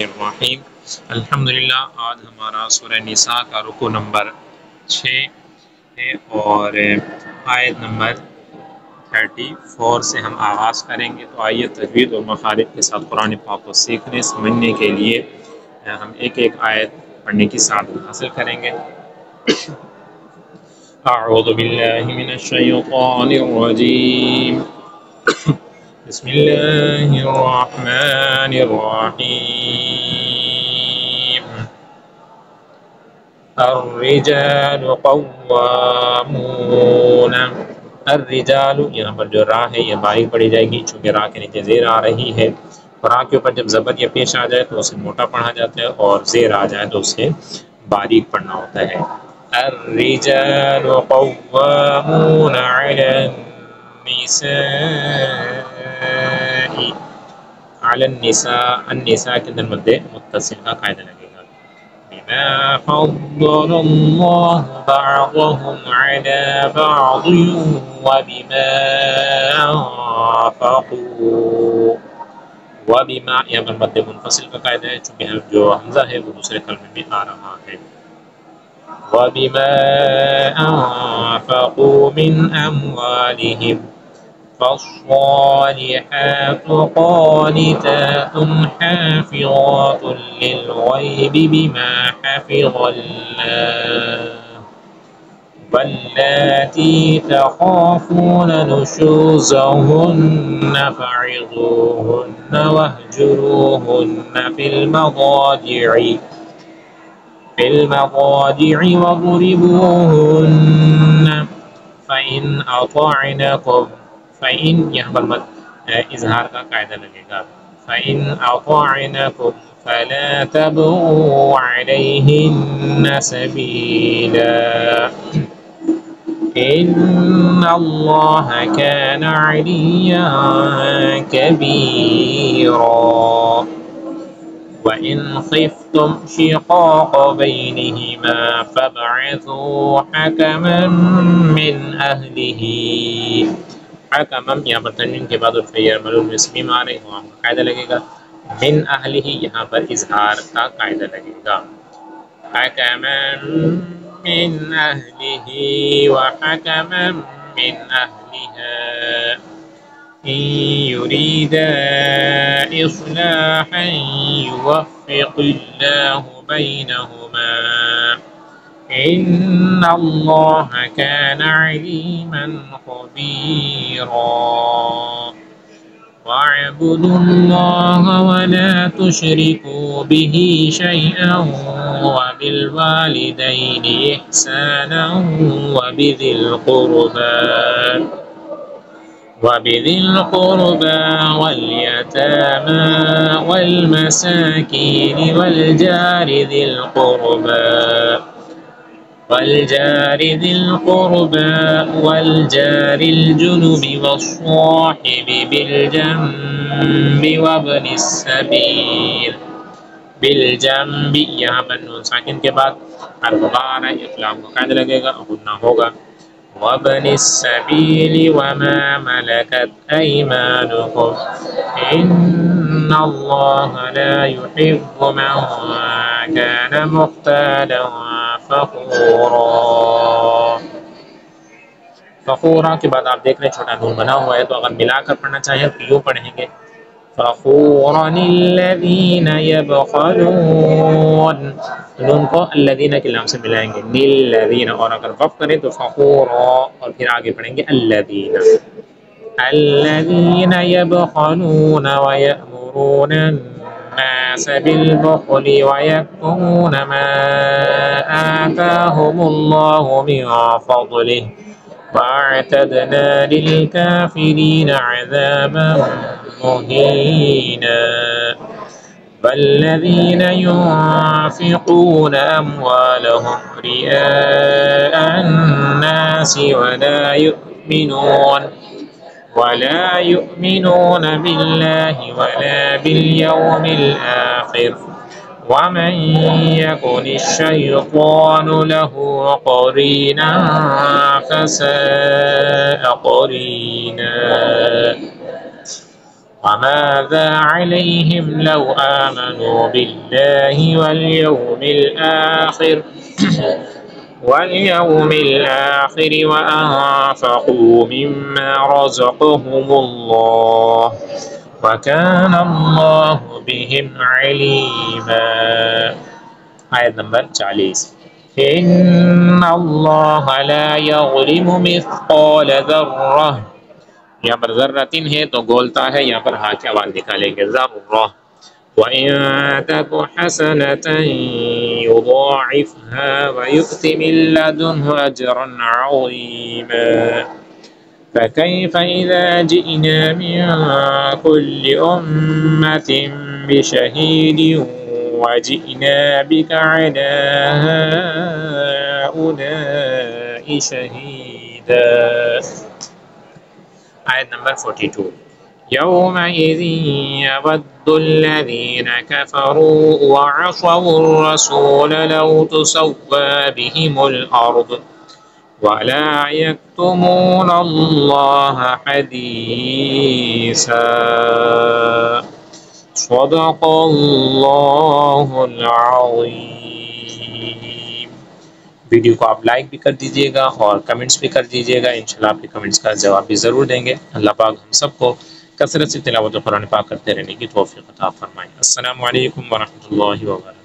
रहीम। अल्हम्दुलिल्लाह, आज हमारा सूरह निसा का रुकू नंबर 6 है और आयत नंबर 34 से हम आगाज़ करेंगे। तो आइए तजवीद और मखारिज के साथ कुरान पाक को सीखने समझने के लिए हम एक एक आयत पढ़ने की सादत हासिल करेंगे। अऊज़ु बिल्लाहि मिनश शैतानिर रजीम। बिस्मिल्लाहिर रहमानिर रहीम। अर्रिजालु क़व्वामून। अर्रिजालु, यहाँ पर जो रा है यह बारीक पढ़ी जाएगी चूँकि रा के नीचे ज़ेर आ रही है। रा के ऊपर जब ज़बर या पेश आ जाए तो उसे मोटा पढ़ा जाता है और ज़ेर आ जाए तो उसे बारीक पढ़ना होता है। अर्रिजालु क़व्वामून अलन निसाई। अलन निसा, अन्निसा के अंदर मद्दे मुत्तसिल का कायदा लगेगा। बिमा फ़द्दलल्लाहु बअदहुम अला बअदिन व बिमा अंफ़क़ू। व बिमा यहाँ पर मद्दे मुनफ़सिल का कायदा है चूँकि जो हमज़ा है वो दूसरे कलमे में आ रहा है। व बिमा अंफ़क़ू मिन अम्वालिहिम फ़स्सालिहातु क़ानितातुन हाफ़िज़ातुन लिल-ग़ैबि बिमा हफ़िज़ल्लाह। वल्लाती तख़ाफ़ून नुशूज़हुन्न फ़इज़ूहुन्न वahjuruhunna फ़िल मज़ाजि'i वज़रिबूहुन्न फ़इन अताअनकुम। फ़इन यहाँ पर इज़हार का कायदा लगेगा। फ़इन अताअनकुम फ़ला तबग़ू अलैहिन्न सबीला इन्नल्लाह कान अलिय्यन कबीरा। वइन ख़िफ़्तुम शिक़ाक़ बैनिहिमा फ़बअथू हकमन मिन अहलिही। हकमम यहाँ पर तन्वीन के बाद फ़ैर मलूल में इसमी मारे हो का कायदा लगेगा। मिन अहलिही यहाँ पर इज़हार का कायदा लगेगा। हकमन मिन अहलिही व हकमन मिन अहलिहा इन युरीदा इस्लाहन युवफ़्फ़िक़िल्लाहु बैनहुमा इन्नल्लाह कान अलीमन ख़बीरा। वअब्दुल्लाह वला तुश्रिकू बिही शैअन वबिलवालिदैनि इहसानन वबिज़िल क़ुर्बा वल्यतामा वल्मसाकीन वल्जारि ज़िल क़ुर्बा वल्जारिल जुनुबि वस्साहिबि बिलजंबि वब्निस सबील। बिलजंबि यहाँ पर नून साकिन के बाद हर्फ बार है, इक़लाब का कायदा लगेगा, गुन्ना होगा। वब्निस सबीली वमा मलकत अयमानुकुम इन्नल्लाह ला युहिब्बु मन कान मुख्तालन फ़ख़ूरा। फ़ख़ूरा के बाद आप देख रहे हैं छोटा नून बना हुआ है, तो अगर मिलाकर पढ़ना चाहें तो यूँ पढ़ेंगे फ़ख़ूरनिल्लज़ीन यबख़लून। नून को अल्लज़ीन के नाम से मिलाएंगे निल्लज़ीन, और अगर वक़्फ़ करें तो फ़ख़ूरा और फिर आगे पढ़ेंगे अल्लज़ीन। अल्लज़ीन यबख़लून व यअमुरून अन्नास बिलबुख़्लि व यक्तुमून मा आताहुमुल्लाहु मिन फ़ज़लिहि वअअतदना लिलकाफ़िरीन अज़ाबन मुहीना। वल्लज़ीन युनफ़िक़ून अम्वालहुम रिआअ अन्नासि वला युमिनून बिल्लाहि वला बिलयौमिल आख़िर वमन यकुनिश्शैतानु लहू क़रीना फ़साअ क़रीना। वमाज़ा अलैहिम लौ आमनू बिल्लाहि वल आखिर व अनफ़क़ू मिम्मा रज़क़हुमुल्लाह व कान अल्लाहु बिहिम अलीमा। आयत नंबर 40। इन्नल्लाह ला यज़लिमु मिस्क़ाल ज़र्रह, यहाँ पर ज़र्रतिन है तो गोलता है, यहाँ पर हा की आवाज़ निकालेंगे ज़र्रह। व इन तक हसनतन युज़ाइफ़हा व युअति मिन लदुन्हु अजरन अज़ीमा। फकैफ़ इज़ा जिअना मिन कुल्लि उम्मतिन बिशहीदिन व जिअना बिका अला हाउलाइ शहीदा। आयत नंबर 42। यौमइज़िन यवद्दुल्लज़ीना कफ़रू व असव्वुर-रसूल लौ तुसव्वा बिहिमुल अर्द वला यक्तुमूनल्लाह हदीसा। सदक़ल्लाहुल अज़ीम। वीडियो को आप लाइक भी कर दीजिएगा और कमेंट्स भी कर दीजिएगा। इंशाल्लाह आपके कमेंट्स का जवाब भी ज़रूर देंगे। अल्लाह पाक हम सबको कसरत से तिलावत कुरान पाक करते रहने की तौफीक अता फरमाए। अस्सलामु अलैकुम व रहमतुल्लाहि व बरकातुहू।